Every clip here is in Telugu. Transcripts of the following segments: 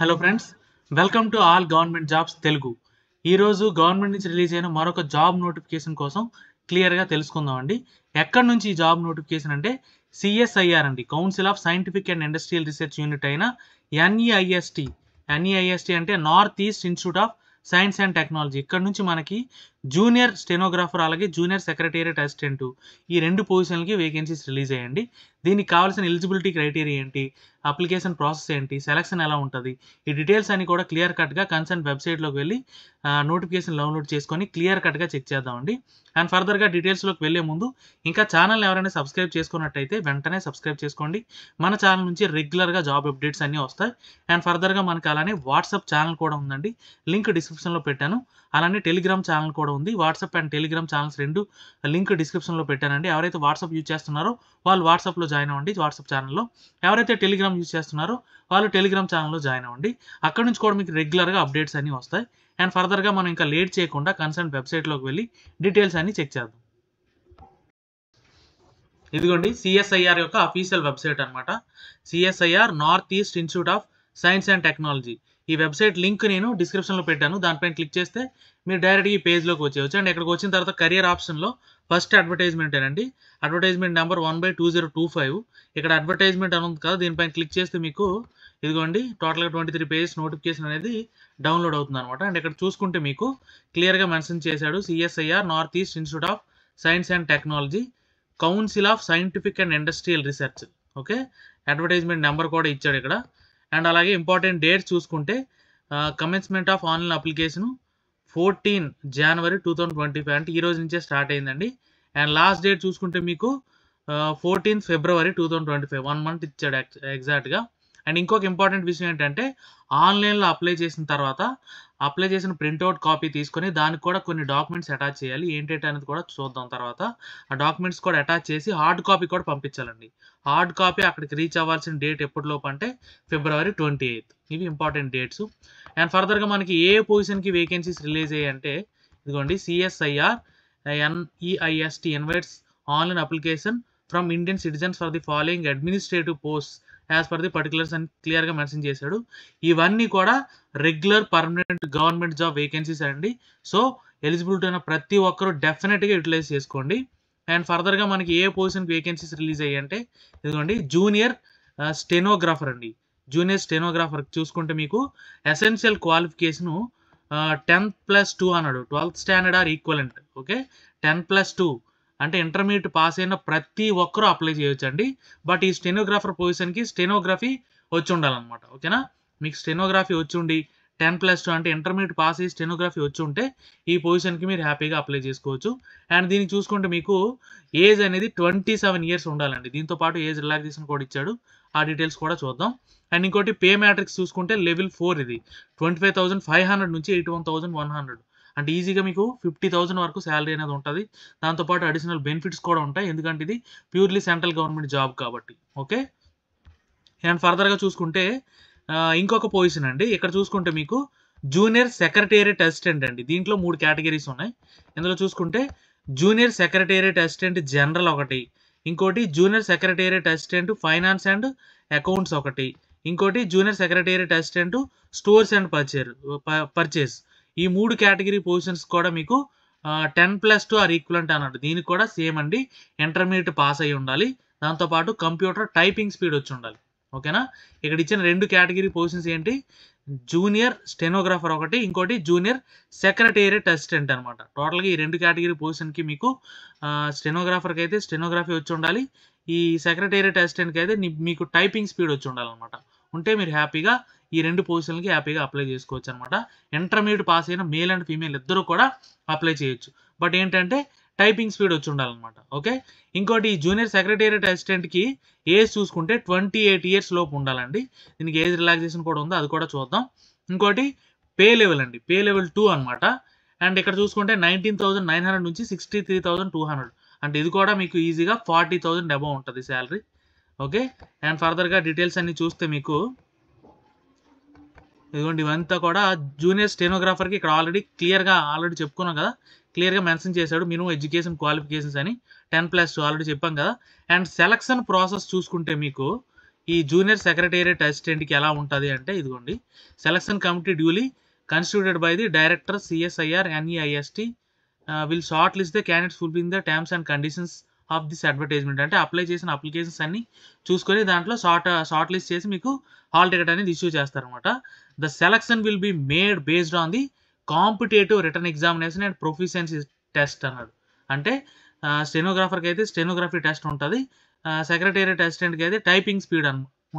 Hello friends, welcome to all government jobs Telugu. ఈరోజు గవర్నమెంట్ నుంచి రిలీజ్ అయిన మరొక జాబ్ నోటిఫికేషన్ కోసం క్లియర్గా తెలుసుకుందామండి. ఎక్కడి నుంచి ఈ జాబ్ నోటిఫికేషన్ అంటే సిఎస్ఐఆర్ అండి, council of scientific and industrial research unit అయిన ఎన్ఈఐఎస్టి. ఎన్ఈఐఎస్టి అంటే north east institute of science and technology. ఇక్కడ నుంచి మనకి జూనియర్ స్టెనోగ్రాఫర్ అలాగే జూనియర్ సెక్రటేరియట్ అసిస్టెంట్ ఈ రెండు పొజిషన్లకి వేకెన్సీస్ రిలీజ్ అయ్యండి. దీనికి కావాల్సిన ఎలిజిబిలిటీ క్రైటీరియా ఏంటి, అప్లికేషన్ ప్రాసెస్ ఏంటి, సెలక్షన్ ఎలా ఉంటుంది, ఈ డీటెయిల్స్ అన్ని కూడా క్లియర్ కట్గా కన్సర్న్ వెబ్సైట్లోకి వెళ్ళి నోటిఫికేషన్ డౌన్లోడ్ చేసుకొని క్లియర్ కట్గా చెక్ చేద్దామండి. అండ్ ఫర్దర్గా డీటెయిల్స్లోకి వెళ్ళే ముందు ఇంకా ఛానల్ ఎవరైనా సబ్స్క్రైబ్ చేసుకున్నట్టయితే వెంటనే సబ్స్క్రైబ్ చేసుకోండి. మన ఛానల్ నుంచి రెగ్యులర్గా జాబ్ అప్డేట్స్ అన్నీ వస్తాయి. అండ్ ఫర్దర్గా మనకి అలానే వాట్సాప్ ఛానల్ కూడా ఉందండి, లింక్ డిస్క్రిప్షన్లో పెట్టాను. అలానే టెలిగ్రామ్ ఛానల్ కూడా ఉంది. వాట్సాప్ అండ్ టెలిగ్రామ్ ఛానల్స్ రెండు లింక్ డిస్క్రిప్షన్లో పెట్టానండి. ఎవరైతే వాట్సాప్ యూజ్ చేస్తున్నారో వాళ్ళు వాట్సాప్లో జాయిన్ అవ్వండి వాట్సాప్ ఛానల్లో. ఎవరైతే టెలిగ్రామ్ యూజ్ చేస్తున్నారో వాళ్ళు టెలిగ్రామ్ ఛానల్లో జాయిన్ అవ్వండి. అక్కడ నుంచి కూడా మీకు రెగ్యులర్గా అప్డేట్స్ అన్నీ వస్తాయి. అండ్ ఫర్దర్గా మనం ఇంకా లేట్ చేయకుండా కన్సర్న్ వెబ్సైట్లోకి వెళ్ళి డీటెయిల్స్ అన్నీ చెక్ చేద్దాం. ఇదిగోండి సిఎస్ఐఆర్ యొక్క అఫీషియల్ వెబ్సైట్ అనమాట. CSIR north east institute of science and technology. ఈ వెబ్సైట్ లింక్ నేను డిస్క్రిప్షన్లో పెట్టాను. దానిపైన క్లిక్ చేస్తే మీరు డైరెక్ట్గా ఈ పేజ్లోకి వచ్చేయచ్చు. అండ్ ఇక్కడికి వచ్చిన తర్వాత కెరియర్ ఆప్షన్లో ఫస్ట్ అడ్వర్టైజ్మెంట్ అండి, అడ్వర్టైజ్మెంట్ నెంబర్ 1/2025. ఇక్కడ అడ్వర్టైజ్మెంట్ అని ఉంది కదా, దీనిపైన క్లిక్ చేస్తే మీకు ఇదిగోండి టోటల్గా 23 పేజెస్ నోటిఫికేషన్ అనేది డౌన్లోడ్ అవుతుంది అనమాట. అండ్ ఇక్కడ చూసుకుంటే మీకు క్లియర్గా మెన్షన్ చేశాడు CSIR north east institute of science and technology, council of scientific and industrial research. Okay, advertisement number కూడా ఇచ్చాడు ఇక్కడ. అండ్ అలాగే ఇంపార్టెంట్ డేట్స్ చూసుకుంటే కమెన్స్మెంట్ ఆఫ్ ఆన్లైన్ అప్లికేషన్ 14 జనవరి 2025 అంటే ఈ రోజు నుంచే స్టార్ట్ అయిందండి. అండ్ లాస్ట్ డేట్ చూసుకుంటే మీకు 14 ఫిబ్రవరి 2025, 1 మంత్ ఇచ్చాడు ఎగ్జాక్ట్గా. అండ్ ఇంకొక ఇంపార్టెంట్ విషయం ఏంటంటే ఆన్లైన్లో అప్లై చేసిన తర్వాత అప్లై చేసిన ప్రింట్అవుట్ కాపీ తీసుకొని దానికి కూడా కొన్ని డాక్యుమెంట్స్ అటాచ్ చేయాలి. ఏంటంటే అనేది కూడా చూద్దాం తర్వాత. ఆ డాక్యుమెంట్స్ కూడా అటాచ్ చేసి హార్డ్ కాపీ కూడా పంపించాలండి. హార్డ్ కాపీ అక్కడికి రీచ్ అవ్వాల్సిన డేట్ ఎప్పటిలోపు అంటే ఫిబ్రవరి 28. ఇవి ఇంపార్టెంట్ డేట్స్. అండ్ ఫర్దర్గా మనకి ఏ పొజిషన్కి వేకెన్సీస్ రిలీజ్ అయ్యాయి అంటే ఇదిగోండి CSIR NEIST invites online application from Indian citizens for the following administrative post as per the particulars అని క్లియర్గా మెన్షన్ చేశాడు. ఇవన్నీ కూడా regular permanent government job vacancies అండి. సో ఎలిజిబిలిటీ అయిన ప్రతి ఒక్కరూ డెఫినెట్గా యూటిలైజ్ చేసుకోండి. అండ్ ఫర్దర్గా మనకి ఏ పొజిషన్కి వేకెన్సీస్ రిలీజ్ అయ్యాయి అంటే ఇదిగోండి జూనియర్ స్టెనోగ్రాఫర్ అండి. జూనియర్ స్టెనోగ్రాఫర్ చూసుకుంటే మీకు ఎసెన్షియల్ క్వాలిఫికేషను 10+2 అన్నాడు, 12th standard are equivalent. Okay, 10+2 అంటే ఇంటర్మీడియట్ పాస్ అయిన ప్రతి ఒక్కరూ అప్లై చేయొచ్చు అండి. బట్ ఈ స్టెనోగ్రాఫర్ పొజిషన్కి స్టెనోగ్రఫీ వచ్చి ఉండాలన్నమాట. ఓకేనా, మీకు స్టెనోగ్రఫీ వచ్చి ఉండి 10+2 అంటే ఇంటర్మీడియట్ పాస్ అయ్యి స్టెనోగ్రఫీ వచ్చి ఉంటే ఈ పొజిషన్కి మీరు హ్యాపీగా అప్లై చేసుకోవచ్చు. అండ్ దీనికి చూసుకుంటే మీకు ఏజ్ అనేది 27 ఇయర్స్ ఉండాలండి. దీంతో పాటు ఏజ్ రిలాక్సేషన్ కూడా ఇచ్చాడు, ఆ డీటెయిల్స్ కూడా చూద్దాం. అండ్ ఇంకోటి పే మ్యాట్రిక్స్ చూసుకుంటే లెవెల్ 4 ఇది 25,500 నుంచి 81,100 అంటే ఈజీగా మీకు 50,000 వరకు శాలరీ అనేది ఉంటుంది. దాంతోపాటు అడిషనల్ బెనిఫిట్స్ కూడా ఉంటాయి, ఎందుకంటే ఇది ప్యూర్లీ సెంట్రల్ గవర్నమెంట్ జాబ్ కాబట్టి. ఓకే, అండ్ ఫర్దర్గా చూసుకుంటే ఇంకొక పొజిషన్ అండి. ఇక్కడ చూసుకుంటే మీకు జూనియర్ సెక్రటేరియట్ అసిస్టెంట్ అండి. దీంట్లో 3 కేటగిరీస్ ఉన్నాయి. ఇందులో చూసుకుంటే జూనియర్ సెక్రటేరియట్ అసిస్టెంట్ జనరల్ ఒకటి, ఇంకోటి junior secretariat assistant finance and accounts ఒకటి, ఇంకోటి junior secretariat assistant stores and purchase. ఈ 3 కేటగిరీ పొజిషన్స్ కూడా మీకు 10+2 ఆర్ ఈక్వలెంట్ అన్నట్టు. దీనికి కూడా సేమ్ అండి, ఇంటర్మీడియట్ పాస్ అయ్యి ఉండాలి. దాంతోపాటు కంప్యూటర్ టైపింగ్ స్పీడ్ వచ్చి ఉండాలి. ఓకేనా, ఇక్కడ ఇచ్చిన 2 కేటగిరీ పొజిషన్స్ ఏంటి, జూనియర్ స్టెనోగ్రాఫర్ ఒకటి, ఇంకోటి జూనియర్ సెక్రటేరియట్ అసిస్టెంట్ అనమాట. టోటల్గా ఈ 2 కేటగిరీ పొజిషన్కి మీకు స్టెనోగ్రాఫర్కి అయితే స్టెనోగ్రఫీ వచ్చి ఉండాలి, ఈ సెక్రటేరియట్ అసిస్టెంట్కి అయితే మీకు టైపింగ్ స్పీడ్ వచ్చి ఉండాలన్నమాట. ఉంటే మీరు హ్యాపీగా ఈ 2 పొజిషన్లకి హ్యాపీగా అప్లై చేసుకోవచ్చు అనమాట. ఇంటర్మీడియట్ పాస్ అయిన మేల్ అండ్ ఫీమేల్ ఇద్దరు కూడా అప్లై చేయొచ్చు. బట్ ఏంటంటే టైపింగ్ స్పీడ్ వచ్చి ఉండాలన్నమాట. ఓకే, ఇంకోటి జూనియర్ సెక్రటేరియట్ అసిస్టెంట్కి ఏజ్ చూసుకుంటే 28 ఇయర్స్ లోపు ఉండాలండి. దీనికి ఏజ్ రిలాక్సేషన్ కూడా ఉంది, అది కూడా చూద్దాం. ఇంకోటి పే లెవెల్ అండి, పే లెవెల్ 2 అనమాట. అండ్ ఇక్కడ చూసుకుంటే 19,900 నుంచి 63,200 అంటే ఇది కూడా మీకు ఈజీగా 40,000 అబౌవ్ ఉంటుంది శాలరీ. ఓకే, అండ్ ఫర్దర్గా డీటెయిల్స్ అన్ని చూస్తే మీకు ఇదిగోండి ఇవంతా కూడా జూనియర్ స్టెనోగ్రాఫర్కి ఇక్కడ ఆల్రెడీ చెప్పుకున్నాం కదా, క్లియర్గా మెన్షన్ చేశాడు మినిమం ఎడ్యుకేషన్ క్వాలిఫికేషన్స్ అని 10+2 ఆల్రెడీ చెప్పాం కదా. అండ్ సెలక్షన్ ప్రాసెస్ చూసుకుంటే మీకు ఈ జూనియర్ సెక్రటేరియట్ అసిస్టెంట్కి ఎలా ఉంటుంది అంటే ఇదిగోండి, selection committee duly constituted by the director CSIR NEIST will short list the candidates fulfilling the terms and conditions of this advertisement. అంటే అప్లై చేసిన అప్లికేషన్స్ అన్ని చూసుకొని దాంట్లో షార్ట్ లిస్ట్ చేసి మీకు హాల్ టికెట్ అనేది ఇష్యూ చేస్తారనమాట. The selection will be made based on the competitive written examination and proficiency test అన్నాడు. అంటే స్టెనోగ్రాఫర్కి అయితే స్టెనోగ్రఫీ టెస్ట్ ఉంటుంది, సెక్రటేరియట్ అసిస్టెంట్కి అయితే టైపింగ్ స్పీడ్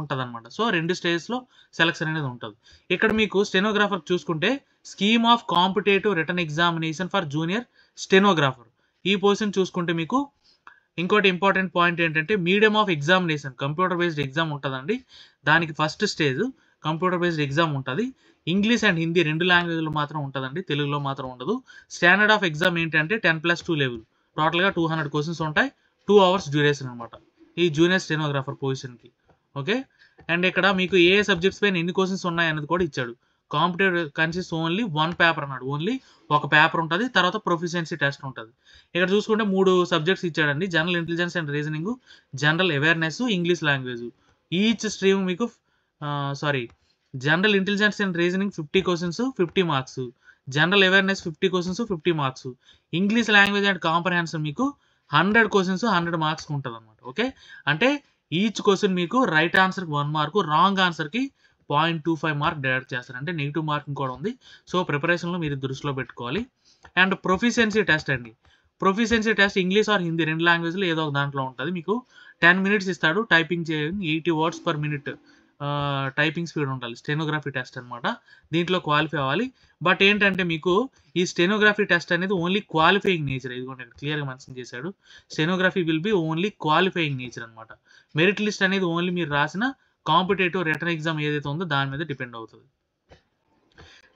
ఉంటుంది అనమాట. సో 2 స్టేజ్లో సెలక్షన్ అనేది ఉంటుంది. ఇక్కడ మీకు స్టెనోగ్రాఫర్ చూసుకుంటే scheme of competitive written examination for junior stenographer, ఈ పొజిషన్ చూసుకుంటే మీకు ఇంకోటి ఇంపార్టెంట్ పాయింట్ ఏంటంటే medium of examination computer based exam ఉంటుందండి. దానికి first stage computer based exam ఉంటుంది. ఇంగ్లీష్ అండ్ హిందీ 2 లాంగ్వేజ్లో మాత్రం ఉంటుందండి, తెలుగులో మాత్రం ఉండదు. స్టాండర్డ్ ఆఫ్ ఎగ్జామ్ ఏంటంటే 10+2 లెవెల్, టోటల్గా 200 క్వశ్చన్స్ ఉంటాయి, 2 hours డ్యూరేషన్ అనమాట ఈ జూనియర్ స్టెనోగ్రాఫర్ పొజిషన్కి. ఓకే, అండ్ ఇక్కడ మీకు ఏ సబ్జెక్ట్స్ పైన ఎన్ని క్వశ్చన్స్ ఉన్నాయి అనేది కూడా ఇచ్చాడు. కాంపిటేటివ్ కన్సిస్ట్ ఓన్లీ 1 పేపర్ అన్నాడు, ఓన్లీ ఒక పేపర్ ఉంటుంది, తర్వాత ప్రొఫిషియన్సీ టెస్ట్ ఉంటుంది. ఇక్కడ చూసుకుంటే 3 సబ్జెక్ట్స్ ఇచ్చాడండి, general intelligence and reasoning, general awareness, English language. Each stream మీకు general intelligence and reasoning 50 questions 50 marks, general awareness 50 questions 50 marks, English language and comprehension మీకు 100 క్వశ్చన్స్ 100 మార్క్స్ ఉంటుంది అనమాట. ఓకే, అంటే ఈచ్ క్వశ్చన్ మీకు రైట్ ఆన్సర్కి 1 మార్కు, రాంగ్ ఆన్సర్కి 0.25 మార్క్ డైరెక్ట్ చేస్తారు, అంటే నెగిటివ్ మార్కింగ్ కూడా ఉంది. సో ప్రిపరేషన్లో మీరు దృష్టిలో పెట్టుకోవాలి. అండ్ ప్రొఫిషియన్సీ టెస్ట్ అండి, proficiency test English are Hindi 2 లాంగ్వేజ్లో ఏదో ఒక దాంట్లో ఉంటుంది. మీకు 10 minutes ఇస్తాడు, టైపింగ్ చేయండి, 80 words per minute typing speed ఉండాలి. స్టెనోగ్రఫీ టెస్ట్ అనమాట, దీంట్లో క్వాలిఫై అవ్వాలి. బట్ ఏంటంటే మీకు ఈ స్టెనోగ్రఫీ టెస్ట్ అనేది ఓన్లీ క్వాలిఫైయింగ్ నేచర్, ఇదిగోండి క్లియర్గా మెన్షన్ చేశాడు. Stenography will be only qualifying nature అనమాట. మెరిట్ లిస్ట్ అనేది ఓన్లీ మీరు రాసిన కాంపిటేటివ్ రిటర్న్ ఎగ్జామ్ ఏదైతే ఉందో దాని మీద డిపెండ్ అవుతుంది.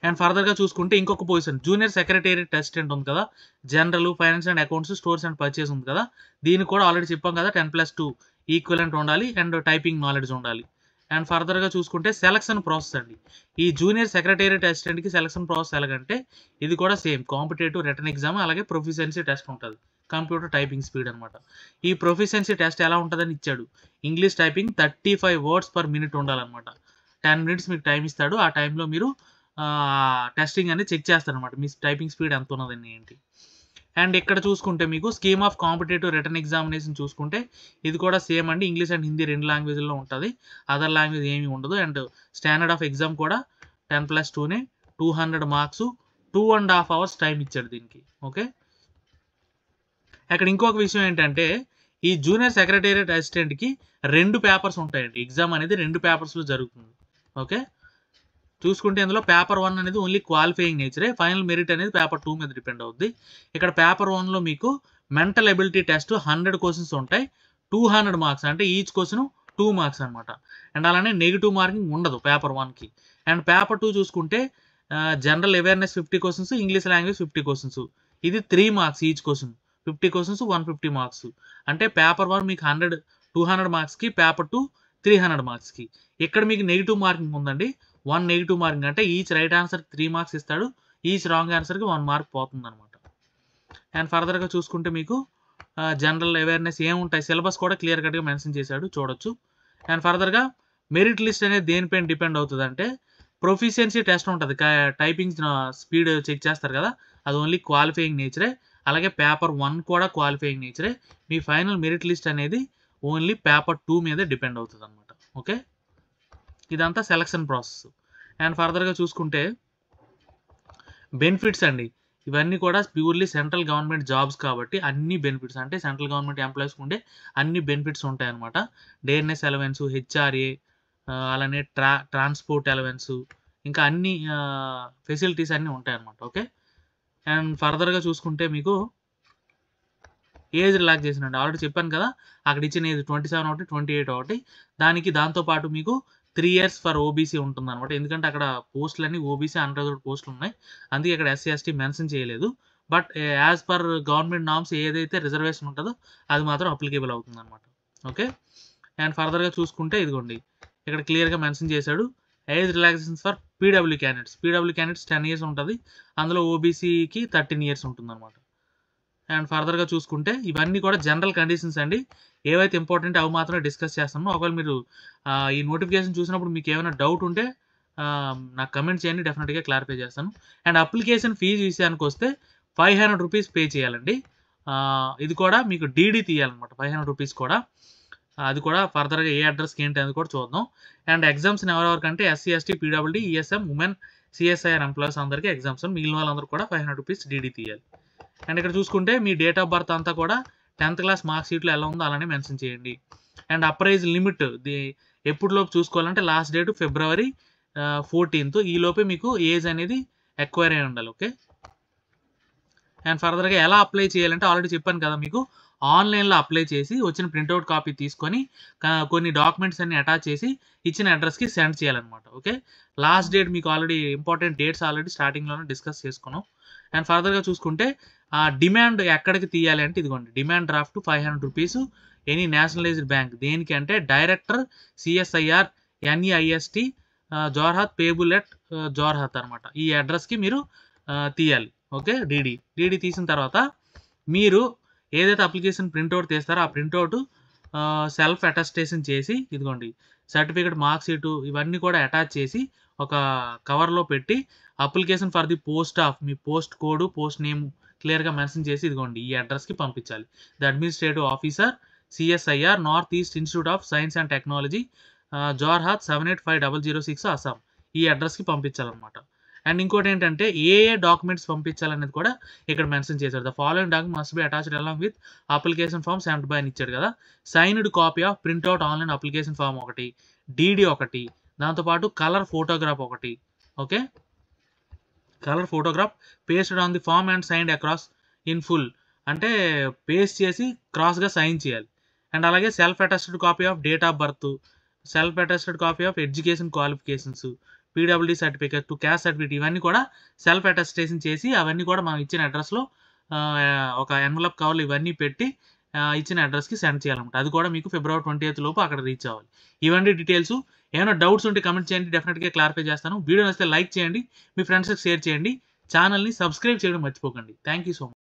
అండ్ ఫర్దర్గా చూసుకుంటే ఇంకొక పొజిషన్ జూనియర్ సెక్రటేరియట్ అసిస్టెంట్ ఉంది కదా, general, finance and accounts, stores and purchase ఉంది కదా, దీనికి కూడా ఆల్రెడీ చెప్పాం కదా 10+2 ఈక్వలెంట్ ఉండాలి అండ్ టైపింగ్ నాలెడ్జ్ ఉండాలి. అండ్ ఫర్దర్గా చూసుకుంటే సెలక్షన్ ప్రాసెస్ అండి, ఈ జూనియర్ సెక్రటేరియట్ అసిస్టెంట్కి సెలక్షన్ ప్రాసెస్ ఎలాగంటే ఇది కూడా సేమ్ కాంపిటేటివ్ రిటర్న్ ఎగ్జామ్, అలాగే ప్రొఫిషియన్సీ టెస్ట్ ఉంటుంది, కంప్యూటర్ టైపింగ్ స్పీడ్ అనమాట. ఈ ప్రొఫిషియన్సీ టెస్ట్ ఎలా ఉంటుందని ఇచ్చాడు, English typing 35 words per minute ఉండాలన్నమాట. 10 minutes మీకు టైం ఇస్తాడు, ఆ టైంలో మీరు టెస్టింగ్ అనేది చెక్ చేస్తారనమాట, మీ టైపింగ్ స్పీడ్ ఎంత ఉన్నదని ఏంటి. అండ్ ఇక్కడ చూసుకుంటే మీకు scheme of competitive written examination చూసుకుంటే ఇది కూడా సేమ్ అండి, ఇంగ్లీష్ అండ్ హిందీ 2 లాంగ్వేజ్లో ఉంటుంది, అదర్ లాంగ్వేజ్ ఏమీ ఉండదు. అండ్ స్టాండర్డ్ ఆఫ్ ఎగ్జామ్ కూడా 10+2నే, 200 మార్క్స్, 2.5 hours టైం ఇచ్చాడు దీనికి. ఓకే, అక్కడ ఇంకొక విషయం ఏంటంటే ఈ జూనియర్ సెక్రటేరియట్ అసిస్టెంట్కి 2 పేపర్స్ ఉంటాయండి, ఎగ్జామ్ అనేది 2 పేపర్స్లో జరుగుతుంది. ఓకే, చూసుకుంటే ఇందులో పేపర్ 1 అనేది ఓన్లీ క్వాలిఫైయింగ్ నేచరే, ఫైనల్ మెరిట్ అనేది పేపర్ 2 మీద డిపెండ్ అవుద్ది. ఇక్కడ పేపర్ 1లో మీకు మెంటల్ ఎబిలిటీ టెస్ట్ 100 క్వశ్చన్స్ ఉంటాయి, 200 మార్క్స్, అంటే ఈచ్ క్వశ్చన్ 2 మార్క్స్ అనమాట. అండ్ అలానే నెగిటివ్ మార్కింగ్ ఉండదు పేపర్ 1కి. అండ్ పేపర్ 2 చూసుకుంటే general awareness 50 questions, English language 50 questions, ఇది 3 marks each question, 50 questions 150 marks. అంటే పేపర్ 1 మీకు 200 మార్క్స్కి, పేపర్ 2 300 మార్క్స్కి. ఇక్కడ మీకు నెగిటివ్ మార్కింగ్ ఉందండి, 1 నెగిటివ్ మార్కింగ్, అంటే ఈచ్ రైట్ ఆన్సర్కి 3 మార్క్స్ ఇస్తాడు, ఈచ్ రాంగ్ ఆన్సర్కి 1 మార్క్ పోతుంది అనమాట. అండ్ ఫర్దర్గా చూసుకుంటే మీకు జనరల్ అవేర్నెస్ ఏముంటాయి, సిలబస్ కూడా క్లియర్ కట్గా మెన్షన్ చేశాడు, చూడొచ్చు. అండ్ ఫర్దర్గా మెరిట్ లిస్ట్ అనేది దేనిపైన డిపెండ్ అవుతుంది అంటే ప్రొఫిషియన్సీ టెస్ట్ ఉంటుంది, టైపింగ్ స్పీడ్ చెక్ చేస్తారు కదా, అది ఓన్లీ క్వాలిఫైయింగ్ నేచరే, అలాగే పేపర్ 1 కూడా క్వాలిఫైయింగ్ నేచరే. మీ ఫైనల్ మెరిట్ లిస్ట్ అనేది ఓన్లీ పేపర్ 2 మీద డిపెండ్ అవుతుంది అనమాట. ఓకే, ఇదంతా సెలక్షన్ ప్రాసెస్. అండ్ ఫర్దర్గా చూసుకుంటే బెనిఫిట్స్ అండి, ఇవన్నీ కూడా ప్యూర్లీ సెంట్రల్ గవర్నమెంట్ జాబ్స్ కాబట్టి అన్ని బెనిఫిట్స్, అంటే సెంట్రల్ గవర్నమెంట్ ఎంప్లాయీస్కి ఉండే అన్ని బెనిఫిట్స్ ఉంటాయి అనమాట. డేర్నెస్ అలవెన్స్, హెచ్ఆర్ఏ, అలానే ట్రాన్స్పోర్ట్ అలవెన్స్, ఇంకా అన్ని ఫెసిలిటీస్ అన్నీ ఉంటాయి అనమాట. ఓకే, అండ్ ఫర్దర్గా చూసుకుంటే మీకు ఏజ్ రిలాక్సేషన్ అండి, ఆల్రెడీ చెప్పాను కదా, అక్కడ ఇచ్చిన ఏజ్ 27 ఒకటి, 28 ఒకటి, దాంతోపాటు మీకు 3 years ఫర్ ఓబీసీ ఉంటుంది అనమాట. ఎందుకంటే అక్కడ పోస్టులన్నీ ఓబీసీ అన్రిజర్వ్డ్ పోస్టులు ఉన్నాయి, అందుకే ఇక్కడ SC ST మెన్షన్ చేయలేదు. But as per government norms ఏదైతే రిజర్వేషన్ ఉంటుందో అది మాత్రం అప్లికేబుల్ అవుతుంది అనమాట. ఓకే, అండ్ ఫర్దర్గా చూసుకుంటే ఇదిగోండి ఇక్కడ క్లియర్గా మెన్షన్ చేశాడు, age relaxations for PW candidates. PW candidates 10 years ఉంటుంది, అందులో ఓబీసీకి 13 years ఉంటుంది అనమాట. అండ్ ఫర్దర్‌గా చూసుకుంటే ఇవన్నీ కూడా జనరల్ కండిషన్స్ అండి. ఏవైతే ఇంపార్టెంట్ అవి మాత్రమే డిస్కస్ చేస్తాము. ఒకవేళ మీరు ఈ నోటిఫికేషన్ చూసినప్పుడు మీకేమైనా డౌట్ ఉంటే నాకు కమెంట్ చేయండి. డెఫినిట్‌గా క్లారిఫై చేస్తాను. అండ్ అప్లికేషన్ ఫీజ్ విషయానికొస్తే రూ. 500 పే చేయాలండి. ఇది కూడా మీకు డీడీ తీయాలన్నమాట. రూ. 500 కూడా. అది కూడా ఫర్దర్‌గా ఏ అడ్రస్‌కి ఏంటి అనేది కూడా చూద్దాం. అండ్ ఎగ్జామ్షన్ ఎవరెవరికంటే ఎస్సీ, ఎస్టీ, పీడబ్ల్యూడీ, ఈఎస్ఎం, ఉమెన్, సీఎస్ఐఆర్ ఎంప్లాయీస్ అందరికీ ఎగ్జామ్షన్. మిగిలిన వాళ్ళందరూ కూడా రూ. 500 డీడీ తీయాలి. అండ్ ఇక్కడ చూసుకుంటే మీ డేట్ ఆఫ్ బర్త్ అంతా కూడా 10th క్లాస్ మార్క్ షీట్‌లో ఎలా ఉందో అలానే మెన్షన్ చేయండి. అండ్ అప్రైజ్ లిమిట్ ఎప్పటిలోపు చూసుకోవాలంటే లాస్ట్ డేట్ ఫిబ్రవరి 14th. ఈ లోపే మీకు ఏజ్ అనేది ఎక్వైర్ అయి ఉండాలి. ఓకే. అండ్ ఫర్దర్‌గా ఎలా అప్లై చేయాలంటే ఆల్రెడీ చెప్పాను కదా మీకు. ఆన్‌లైన్‌లో అప్లై చేసి వచ్చిన ప్రింట్‌ఔట్ కాపీ తీసుకొని కొన్ని డాక్యుమెంట్స్ అన్ని అటాచ్ చేసి ఇచ్చిన అడ్రస్‌కి సెండ్ చేయాలన్నమాట. ఓకే. లాస్ట్ డేట్ మీకు ఆల్రెడీ ఇంపార్టెంట్ డేట్స్ ఆల్రెడీ స్టార్టింగ్‌లోనే డిస్కస్ చేసుకున్నాం. అండ్ ఫర్దర్‌గా చూసుకుంటే డిమాండ్ ఎక్కడికి తీయాలి అంటే ఇదిగోండి. డిమాండ్ డ్రాఫ్ట్ రూ. 500 ఎనీ నేషనలైజ్డ్ బ్యాంక్. దేనికి అంటే director CSIR NEIST Jorhat payable at Jorhat అనమాట. ఈ అడ్రస్‌కి మీరు తీయాలి. ఓకే. డీడీ తీసిన తర్వాత మీరు ఏదైతే అప్లికేషన్ ప్రింట్‌ఔట్ తీస్తారో ఆ ప్రింట్‌ఔట్ సెల్ఫ్ అటెస్టేషన్ చేసి ఇదిగోండి సర్టిఫికేట్, మార్క్ షీటు ఇవన్నీ కూడా అటాచ్ చేసి ఒక కవర్‌లో పెట్టి application for the post of me post code, post name క్లియర్‌గా మెన్షన్ చేసి ఇదిగోండి ఈ అడ్రస్‌కి పంపించాలి. The administrative officer CSIR north east institute of science and technology Jorhat 785006 Assam. ఈ అడ్రస్‌కి పంపించాలన్నమాట. అండ్ ఇంకోటి ఏంటంటే ఏ డాక్యుమెంట్స్ పంపించాలనేది కూడా ఇక్కడ మెన్షన్ చేశారు. The following document must be attached along with application form send by అని ఇచ్చాడు కదా. Signed copy of printout online application form ఒకటి, డీడీ ఒకటి, దాంతోపాటు కలర్ ఫోటోగ్రాఫ్ ఒకటి. Okay. Colour photograph pasted on the form and signed across in full. అంటే పేస్ట్ చేసి క్రాస్‌గా సైన్ చేయాలి. అండ్ అలాగే self attested copy of date of birth, self attested copy of education qualifications, పీడబ్ల్యూడీ సర్టిఫికేట్, క్యాస్ట్ సర్టిఫికేట్ ఇవన్నీ కూడా సెల్ఫ్ అటెస్టేషన్ చేసి అవన్నీ కూడా మనం ఇచ్చిన అడ్రస్‌లో ఒక ఎన్వలప్ కవర్‌లో ఇవన్నీ పెట్టి ఇచ్చిన అడ్రస్‌కి సెండ్ చేయాలన్నమాట. అది కూడా మీకు ఫిబ్రవరి 20th లోపు అక్కడ రీచ్ అవ్వాలి. ఇవన్నీ డీటెయిల్స్. ఏమైనా డౌట్స్ ఉంటే కామెంట్ చేయండి. డెఫినిట్‌గా క్లారిఫై చేస్తాను. వీడియో నచ్చితే లైక్ చేయండి. మీ ఫ్రెండ్స్‌కి షేర్ చేయండి. ఛానల్‌ని సబ్స్క్రైబ్ చేయడం మర్చిపోకండి. Thank you so much.